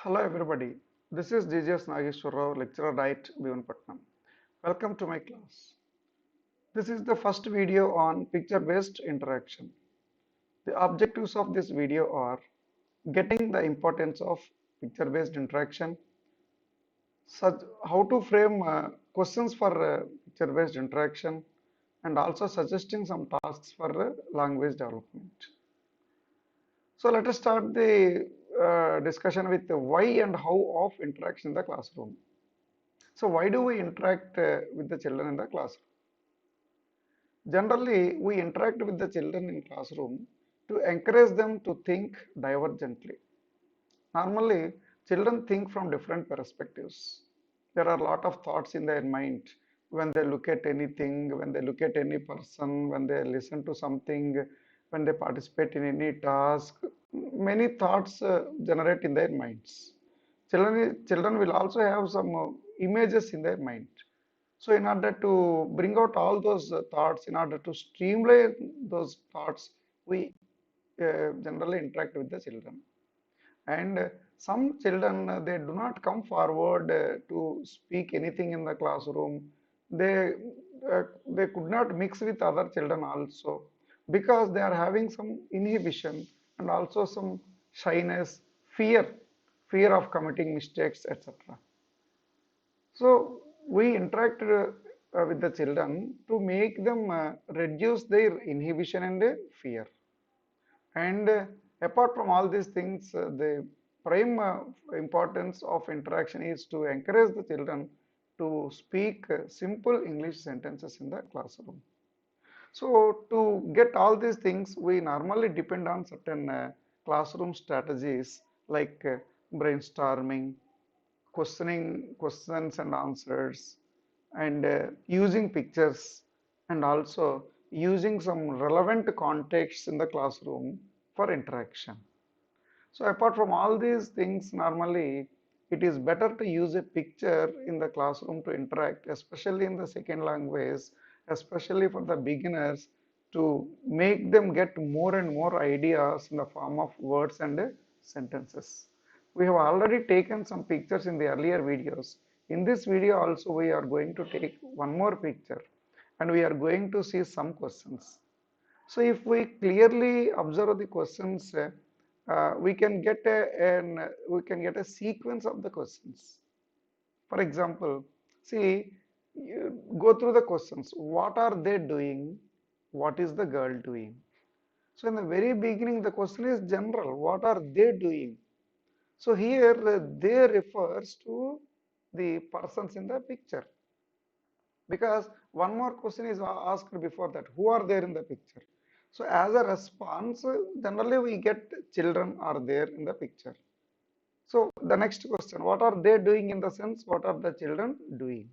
Hello everybody, this is GJS Nageshwar Rao, lecturer at Bhivanpatnam. Welcome to my class. This is the first video on picture-based interaction. The objectives of this video are getting the importance of picture-based interaction, such how to frame questions for picture-based interaction, and also suggesting some tasks for language development. So let us start the discussion with the why and how of interaction in the classroom. So why do we interact with the children in the classroom? Generally, we interact with the children in classroom to encourage them to think divergently. Normally, children think from different perspectives. There are a lot of thoughts in their mind when they look at anything, when they look at any person, when they listen to something, when they participate in any task. Many thoughts generate in their minds. Children will also have some images in their mind. So, in order to bring out all those thoughts, in order to streamline those thoughts, we generally interact with the children. And some children, they do not come forward to speak anything in the classroom. They they could not mix with other children also because they are having some inhibition and also some shyness, fear, fear of committing mistakes, etc. So we interact with the children to make them reduce their inhibition and fear. And apart from all these things, the prime importance of interaction is to encourage the children to speak simple English sentences in the classroom. So to get all these things, we normally depend on certain classroom strategies like brainstorming, questioning questions and answers, and using pictures, and also using some relevant contexts in the classroom for interaction. So apart from all these things, normally it is better to use a picture in the classroom to interact, especially in the second language, especially for the beginners, to make them get more and more ideas in the form of words and sentences. We have already taken some pictures in the earlier videos. In this video also we are going to take one more picture and we are going to see some questions. So if we clearly observe the questions, we can get a sequence of the questions. For example, see, you go through the questions. What are they doing? What is the girl doing? So in the very beginning, the question is general. What are they doing? So here they refers to the persons in the picture. Because one more question is asked before that, who are there in the picture? So as a response, generally we get children are there in the picture. So the next question, what are they doing in the sense, what are the children doing?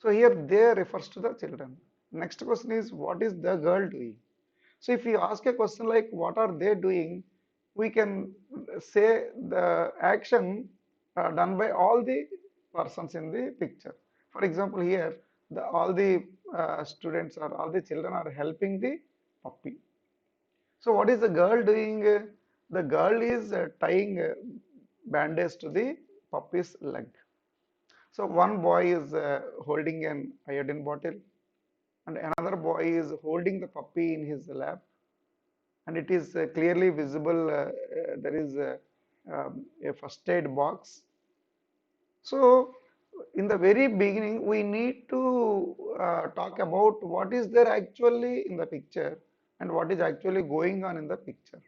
So here they refers to the children. Next question is, what is the girl doing? So if you ask a question like, what are they doing? We can say the action done by all the persons in the picture. For example, here all the students or all the children are helping the puppy. So what is the girl doing? The girl is tying bandage to the puppy's leg. So one boy is holding an iodine bottle and another boy is holding the puppy in his lap, and it is clearly visible there is a first aid box. So in the very beginning, we need to talk about what is there actually in the picture and what is actually going on in the picture.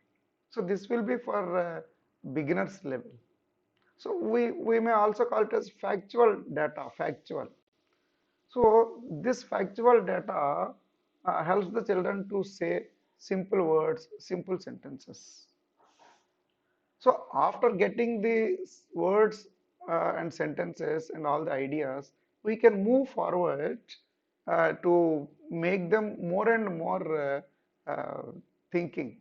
So this will be for beginners level. So we may also call it as factual data, factual. So this factual data helps the children to say simple words, simple sentences. So after getting the words and sentences and all the ideas, we can move forward to make them more and more thinking.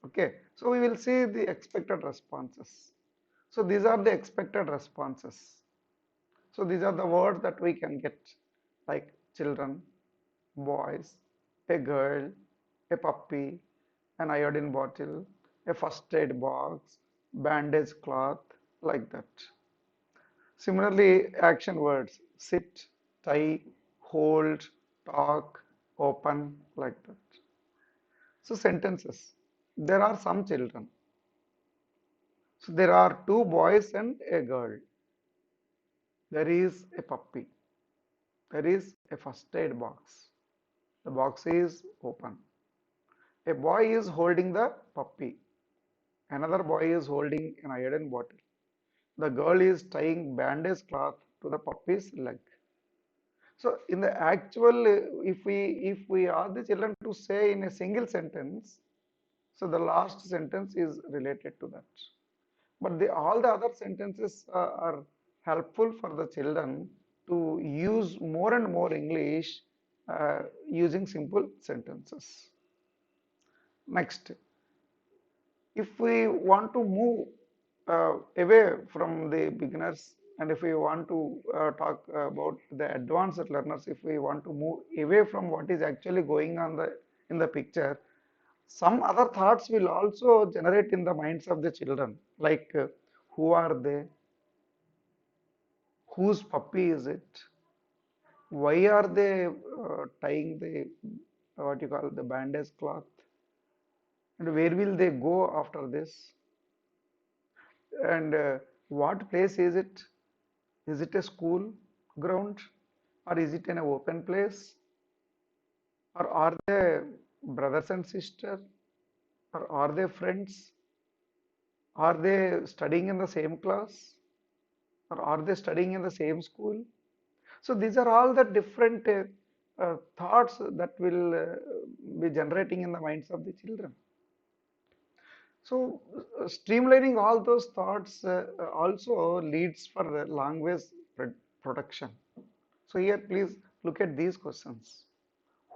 Okay, so we will see the expected responses. So these are the expected responses. So these are the words that we can get, like children, boys, a girl, a puppy, an iodine bottle, a first aid box, bandage cloth, like that. Similarly, action words sit, tie, hold, talk, open, like that. So sentences. There are some children. So there are two boys and a girl. There is a puppy. There is a first aid box. The box is open. A boy is holding the puppy. Another boy is holding an iodine bottle. The girl is tying bandage cloth to the puppy's leg. So in the actual, if we ask the children to say in a single sentence, so the last sentence is related to that. But all the other sentences are helpful for the children to use more and more English using simple sentences. Next, if we want to move away from the beginners and if we want to talk about the advanced learners, if we want to move away from what is actually going on in the picture, some other thoughts will also generate in the minds of the children, like who are they, whose puppy is it, why are they tying the what you call the bandage cloth, and where will they go after this, and what place is it? Is it a school ground or is it in an open place? Or are they brothers and sisters? Or are they friends? Are they studying in the same class? Or are they studying in the same school? So these are all the different thoughts that will be generating in the minds of the children. So streamlining all those thoughts also leads for language production. So here please look at these questions.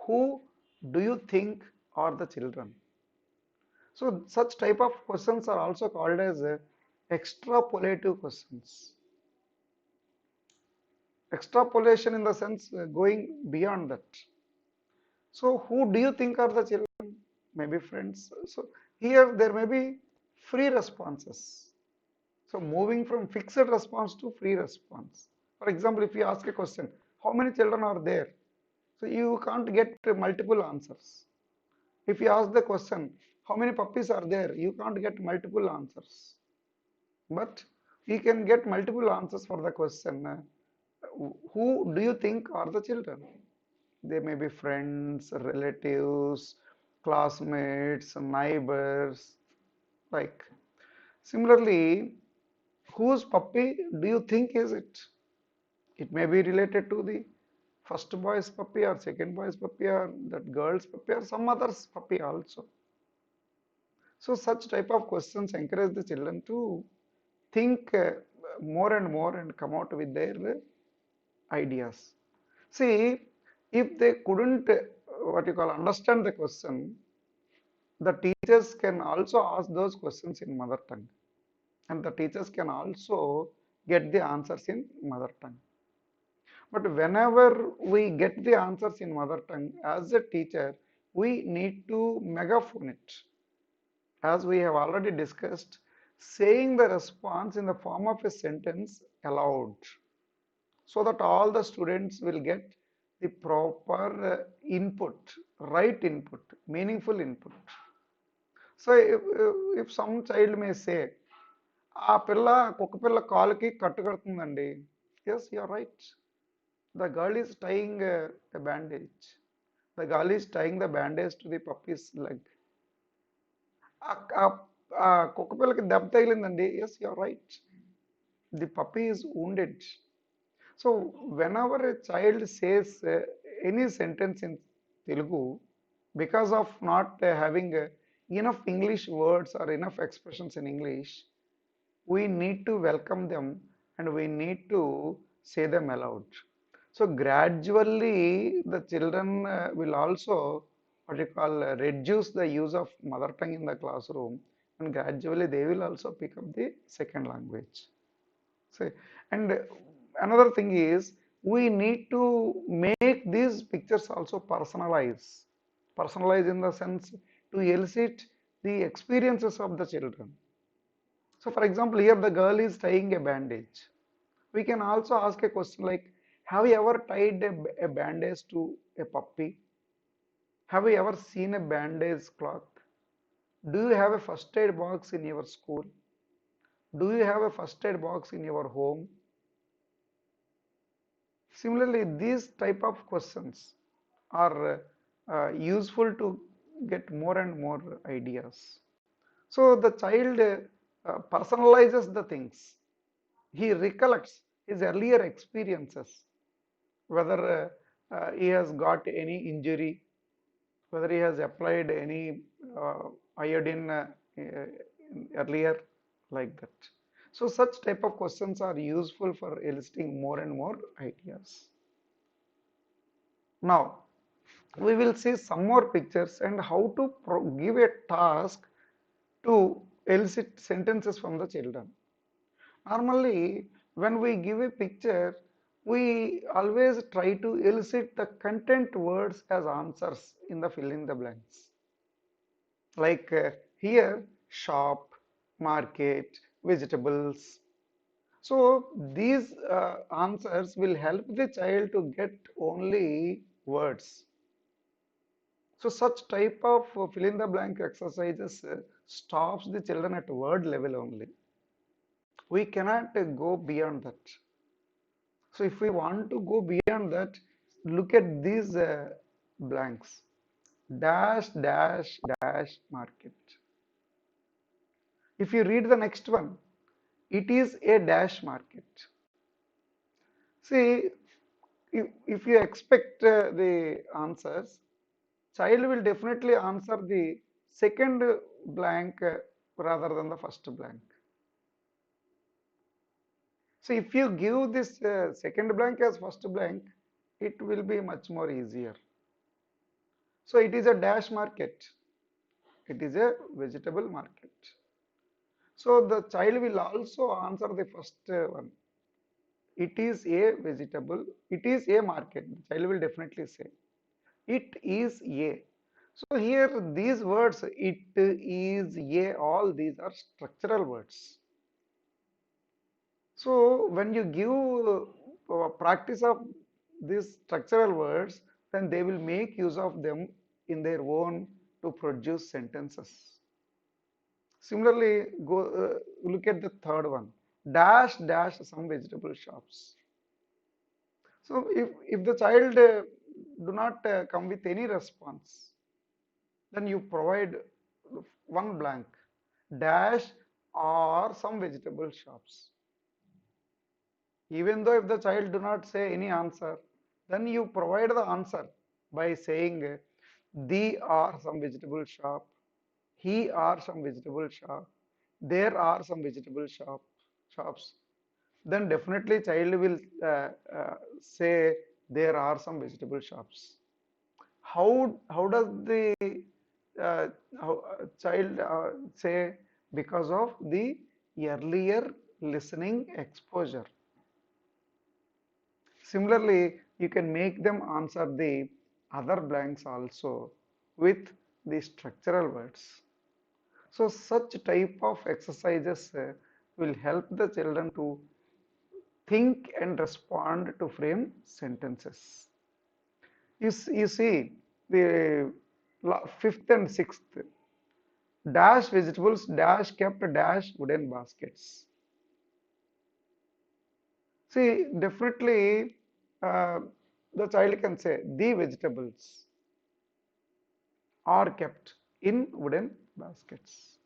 Who do you think are the children? So such type of questions are also called as extrapolative questions. Extrapolation in the sense going beyond that. So who do you think are the children? Maybe friends. So here there may be free responses. So moving from fixed response to free response. For example, if you ask a question, how many children are there? So you can't get multiple answers. If you ask the question, how many puppies are there? You can't get multiple answers. But you can get multiple answers for the question, who do you think are the children? They may be friends, relatives, classmates, neighbors, like. Similarly, whose puppy do you think is it? It may be related to the first boy's puppy or second boy's puppy or that girl's puppy or some other's puppy also. So such type of questions encourage the children to think more and more and come out with their ideas. See, if they couldn't what you call understand the question, the teachers can also ask those questions in mother tongue, and the teachers can also get the answers in mother tongue. But whenever we get the answers in mother tongue, as a teacher, we need to megaphone it. As we have already discussed, saying the response in the form of a sentence aloud, so that all the students will get the proper input, right input, meaningful input. So if some child may say, ఆ పిల్ల కుక్క పిల్ల కాలుకి కట్టు కడుతుందండి. Yes, you are right. The girl is tying a bandage. The girl is tying the bandage to the puppy's leg. ఆ కుక్క పిల్లకి దెబ్బ తగిలిందండి. Yes, you are right. The puppy is wounded. So whenever a child says any sentence in Telugu, because of not having enough English words or enough expressions in English, we need to welcome them and we need to say them aloud. So gradually the children will also what you call reduce the use of mother tongue in the classroom, and gradually they will also pick up the second language. So, and another thing is we need to make these pictures also personalize in the sense to elicit the experiences of the children. So for example, here the girl is tying a bandage. We can also ask a question like, have you ever tied a bandage to a puppy? Have you ever seen a bandage cloth? Do you have a first aid box in your school? Do you have a first aid box in your home? Similarly, these type of questions are useful to get more and more ideas. So the child personalizes the things. He recollects his earlier experiences, whether he has got any injury, whether he has applied any iodine earlier, like that. So such type of questions are useful for eliciting more and more ideas. Now we will see some more pictures and how to give a task to elicit sentences from the children. Normally, when we give a picture, we always try to elicit the content words as answers in the fill in the blanks. Like here, shop, market, vegetables. So these answers will help the child to get only words. So such type of fill in the blank exercises stops the children at word level only. We cannot go beyond that. So if we want to go beyond that, look at these blanks. Dash, dash, dash, market. If you read the next one, it is a dash market. See, if you expect the answers, child will definitely answer the second blank rather than the first blank. So if you give this second blank as first blank, it will be much more easier. So it is a dash market. It is a vegetable market. So the child will also answer the first one. It is a vegetable. It is a market. The child will definitely say. It is a. So here these words, it is a, all these are structural words. So when you give practice of these structural words, then they will make use of them in their own to produce sentences. Similarly, go look at the third one. Dash dash some vegetable shops. So if the child do not come with any response, then you provide one blank. Dash or some vegetable shops. Even though if the child do not say any answer, then you provide the answer by saying the are some vegetable shop, he are some vegetable shop, there are some vegetable shops. Then definitely child will say there are some vegetable shops. How does the uh, child say? Because of the earlier listening exposure. Similarly, you can make them answer the other blanks also with the structural words. So such type of exercises will help the children to think and respond to frame sentences. You see the fifth and sixth, dash vegetables, dash kept, dash wooden baskets. See, definitely the child can say the vegetables are kept in wooden baskets.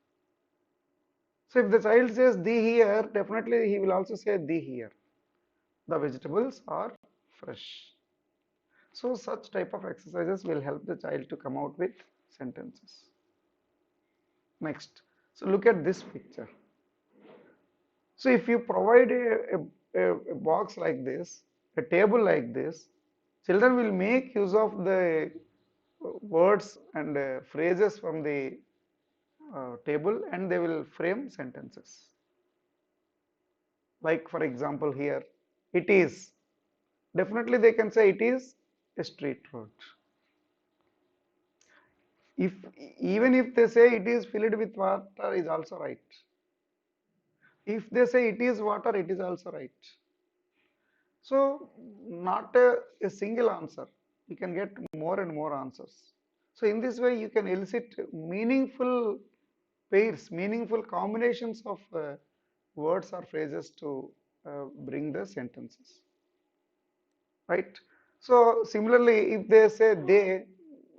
So if the child says the here, definitely he will also say the here. The vegetables are fresh. So such type of exercises will help the child to come out with sentences. Next, so look at this picture. So if you provide a box like this, a table like this, children will make use of the words and phrases from the table and they will frame sentences. Like for example here, it is. Definitely they can say it is a street road. If even if they say it is filled with water is also right. If they say it is water, it is also right. So not a single answer. You can get more and more answers. So in this way, you can elicit meaningful pairs, meaningful combinations of words or phrases to bring the sentences, right? So similarly, if they say they,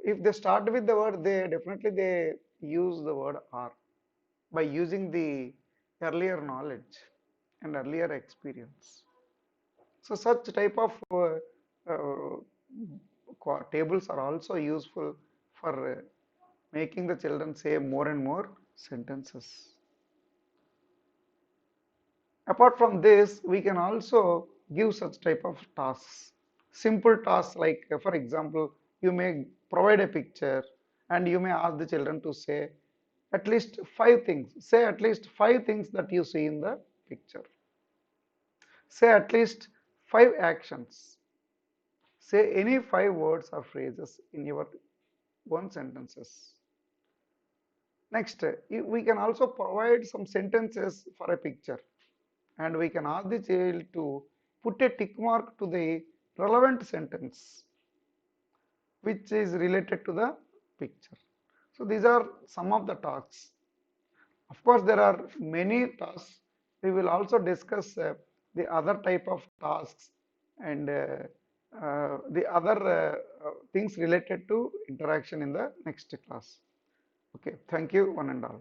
if they start with the word they, definitely they use the word are by using the earlier knowledge and earlier experience. So such type of tables are also useful for making the children say more and more sentences. Apart from this, we can also give such type of tasks. Simple tasks like, for example, you may provide a picture and you may ask the children to say at least five things. Say at least five things that you see in the picture. Say at least five actions. Say any five words or phrases in your one sentences. Next, we can also provide some sentences for a picture, and we can ask the child to put a tick mark to the relevant sentence which is related to the picture. So these are some of the tasks. Of course, there are many tasks. We will also discuss the other type of tasks and the other things related to interaction in the next class. Okay, thank you, one and all.